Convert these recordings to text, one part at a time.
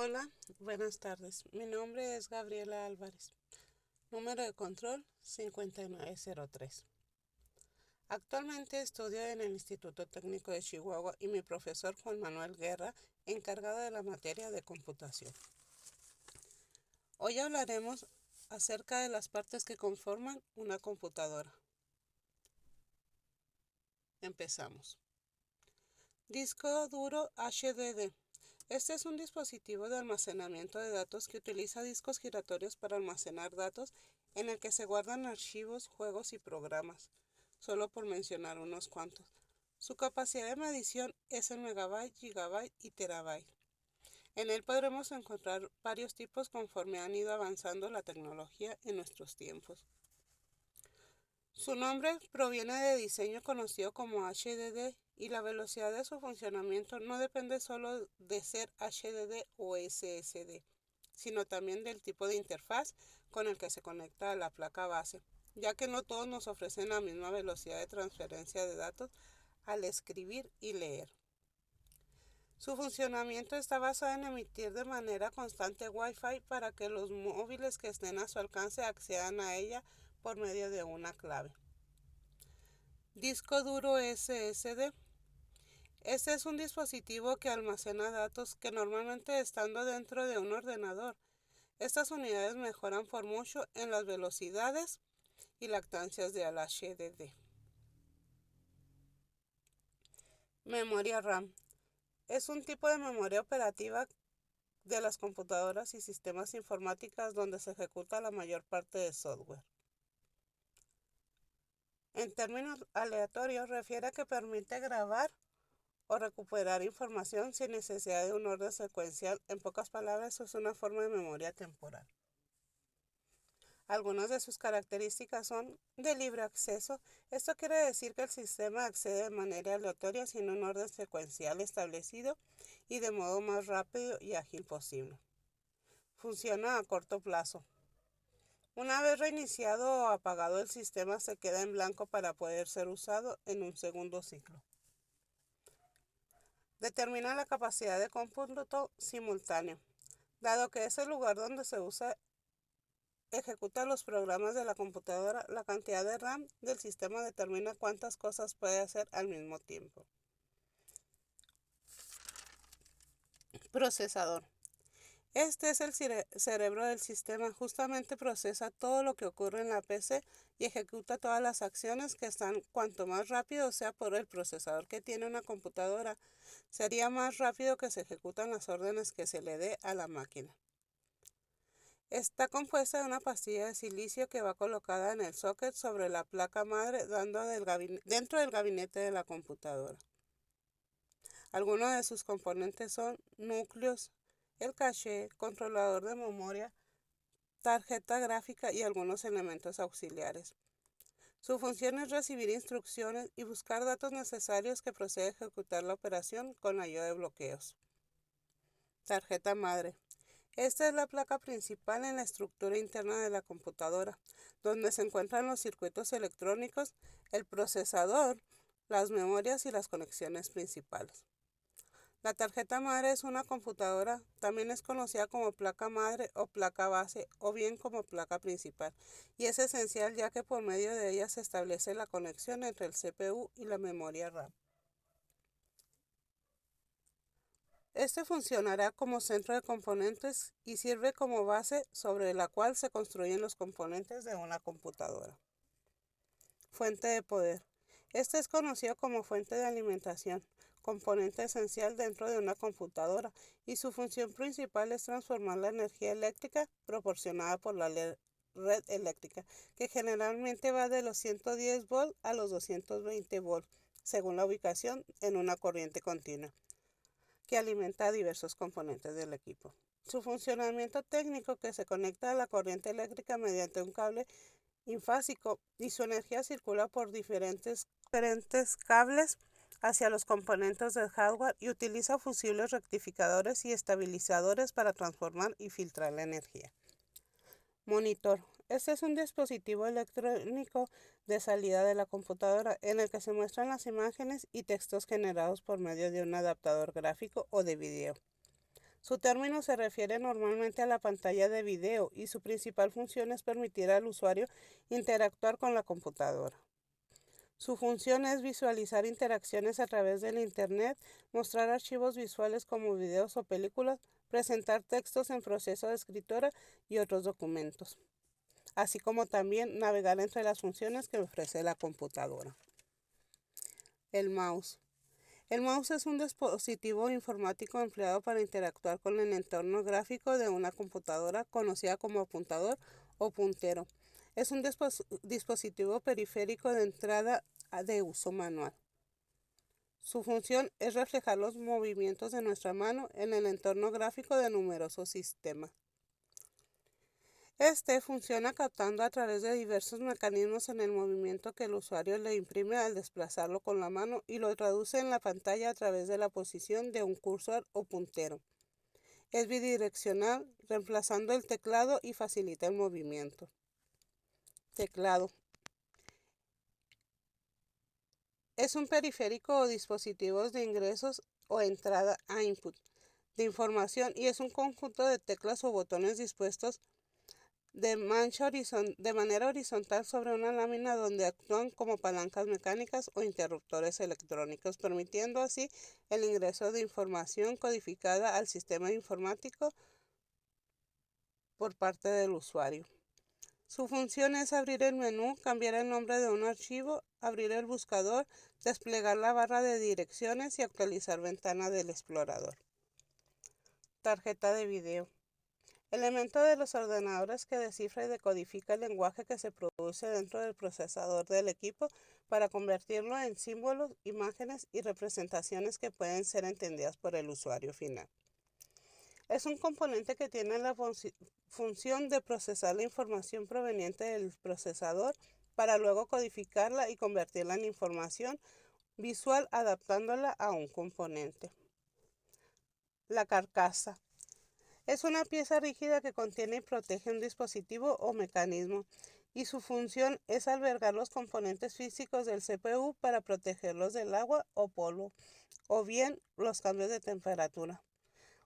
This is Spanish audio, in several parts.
Hola, buenas tardes. Mi nombre es Gabriela Álvarez. Número de control 5903. Actualmente estudio en el Instituto Técnico de Chihuahua y mi profesor Juan Manuel Guerra, encargado de la materia de computación. Hoy hablaremos acerca de las partes que conforman una computadora. Empezamos. Disco duro HDD. Este es un dispositivo de almacenamiento de datos que utiliza discos giratorios para almacenar datos en el que se guardan archivos, juegos y programas, solo por mencionar unos cuantos. Su capacidad de medición es en megabyte, gigabyte y terabyte. En él podremos encontrar varios tipos conforme han ido avanzando la tecnología en nuestros tiempos. Su nombre proviene de diseño conocido como HDD y la velocidad de su funcionamiento no depende solo de ser HDD o SSD, sino también del tipo de interfaz con el que se conecta a la placa base, ya que no todos nos ofrecen la misma velocidad de transferencia de datos al escribir y leer. Su funcionamiento está basado en emitir de manera constante Wi-Fi para que los móviles que estén a su alcance accedan a ella por medio de una clave. Disco duro SSD. Este es un dispositivo que almacena datos que normalmente estando dentro de un ordenador. Estas unidades mejoran por mucho en las velocidades y lactancias del HDD. Memoria RAM. Es un tipo de memoria operativa de las computadoras y sistemas informáticos donde se ejecuta la mayor parte del software. En términos aleatorios, refiere a que permite grabar o recuperar información sin necesidad de un orden secuencial. En pocas palabras, es una forma de memoria temporal. Algunas de sus características son de libre acceso. Esto quiere decir que el sistema accede de manera aleatoria sin un orden secuencial establecido y de modo más rápido y ágil posible. Funciona a corto plazo. Una vez reiniciado o apagado el sistema se queda en blanco para poder ser usado en un segundo ciclo. Determina la capacidad de cómputo simultáneo. Dado que es el lugar donde se ejecuta los programas de la computadora, la cantidad de RAM del sistema determina cuántas cosas puede hacer al mismo tiempo. Procesador. Este es el cerebro del sistema. Justamente procesa todo lo que ocurre en la PC y ejecuta todas las acciones que están. Cuanto más rápido sea por el procesador que tiene una computadora, sería más rápido que se ejecutan las órdenes que se le dé a la máquina. Está compuesta de una pastilla de silicio que va colocada en el socket sobre la placa madre dentro del gabinete de la computadora. Algunos de sus componentes son núcleos, el caché, controlador de memoria, tarjeta gráfica y algunos elementos auxiliares. Su función es recibir instrucciones y buscar datos necesarios que proceda a ejecutar la operación con ayuda de bloqueos. Tarjeta madre. Esta es la placa principal en la estructura interna de la computadora, donde se encuentran los circuitos electrónicos, el procesador, las memorias y las conexiones principales. La tarjeta madre es una computadora, también es conocida como placa madre o placa base o bien como placa principal, y es esencial ya que por medio de ella se establece la conexión entre el CPU y la memoria RAM. Este funcionará como centro de componentes y sirve como base sobre la cual se construyen los componentes de una computadora. Fuente de poder. Este es conocido como fuente de alimentación, componente esencial dentro de una computadora, y su función principal es transformar la energía eléctrica proporcionada por la red eléctrica, que generalmente va de los 110 volts a los 220 volts, según la ubicación en una corriente continua, que alimenta a diversos componentes del equipo. Su funcionamiento técnico que se conecta a la corriente eléctrica mediante un cable infásico y su energía circula por diferentes cables hacia los componentes del hardware y utiliza fusibles rectificadores y estabilizadores para transformar y filtrar la energía. Monitor. Este es un dispositivo electrónico de salida de la computadora en el que se muestran las imágenes y textos generados por medio de un adaptador gráfico o de video. Su término se refiere normalmente a la pantalla de video y su principal función es permitir al usuario interactuar con la computadora. Su función es visualizar interacciones a través del Internet, mostrar archivos visuales como videos o películas, presentar textos en proceso de escritura y otros documentos, así como también navegar entre las funciones que ofrece la computadora. El mouse. El mouse es un dispositivo informático empleado para interactuar con el entorno gráfico de una computadora conocida como apuntador o puntero. Es un dispositivo periférico de entrada de uso manual. Su función es reflejar los movimientos de nuestra mano en el entorno gráfico de numerosos sistemas. Este funciona captando a través de diversos mecanismos en el movimiento que el usuario le imprime al desplazarlo con la mano y lo traduce en la pantalla a través de la posición de un cursor o puntero. Es bidireccional, reemplazando el teclado y facilita el movimiento. Teclado. Es un periférico o dispositivo de ingresos o entrada a input de información y es un conjunto de teclas o botones dispuestos de manera horizontal sobre una lámina donde actúan como palancas mecánicas o interruptores electrónicos, permitiendo así el ingreso de información codificada al sistema informático por parte del usuario. Su función es abrir el menú, cambiar el nombre de un archivo, abrir el buscador, desplegar la barra de direcciones y actualizar ventana del explorador. Tarjeta de video. Elemento de los ordenadores que descifra y decodifica el lenguaje que se produce dentro del procesador del equipo para convertirlo en símbolos, imágenes y representaciones que pueden ser entendidas por el usuario final. Es un componente que tiene la función de procesar la información proveniente del procesador para luego codificarla y convertirla en información visual adaptándola a un componente. La carcasa. Es una pieza rígida que contiene y protege un dispositivo o mecanismo, y su función es albergar los componentes físicos del CPU para protegerlos del agua o polvo, o bien los cambios de temperatura.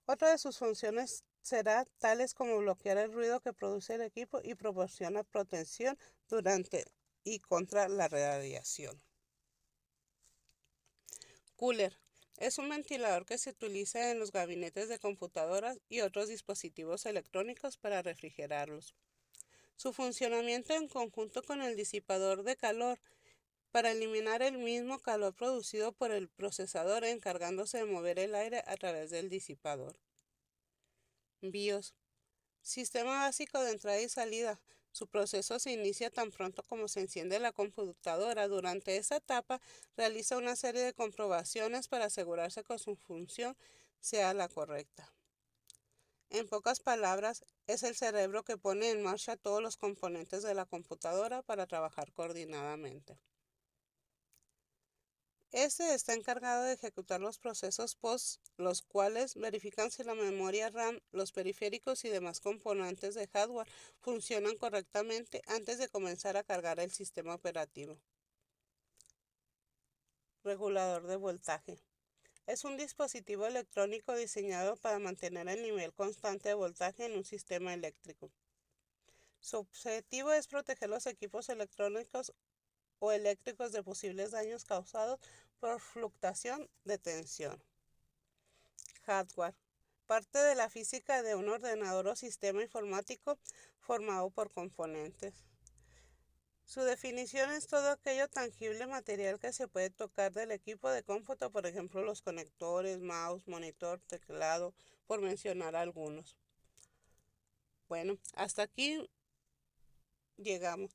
Otra de sus funciones será tales como bloquear el ruido que produce el equipo y proporciona protección durante y contra la radiación. Cooler. Es un ventilador que se utiliza en los gabinetes de computadoras y otros dispositivos electrónicos para refrigerarlos. Su funcionamiento en conjunto con el disipador de calor para eliminar el mismo calor producido por el procesador encargándose de mover el aire a través del disipador. BIOS. Sistema básico de entrada y salida. Su proceso se inicia tan pronto como se enciende la computadora. Durante esa etapa realiza una serie de comprobaciones para asegurarse que su función sea la correcta. En pocas palabras, es el cerebro que pone en marcha todos los componentes de la computadora para trabajar coordinadamente. Este está encargado de ejecutar los procesos POS, los cuales verifican si la memoria RAM, los periféricos y demás componentes de hardware funcionan correctamente antes de comenzar a cargar el sistema operativo. Regulador de voltaje. Es un dispositivo electrónico diseñado para mantener el nivel constante de voltaje en un sistema eléctrico. Su objetivo es proteger los equipos electrónicos o eléctricos de posibles daños causados por fluctuación de tensión. Hardware. Parte de la física de un ordenador o sistema informático formado por componentes. Su definición es todo aquello tangible material que se puede tocar del equipo de cómputo, por ejemplo los conectores, mouse, monitor, teclado, por mencionar algunos. Bueno, hasta aquí llegamos.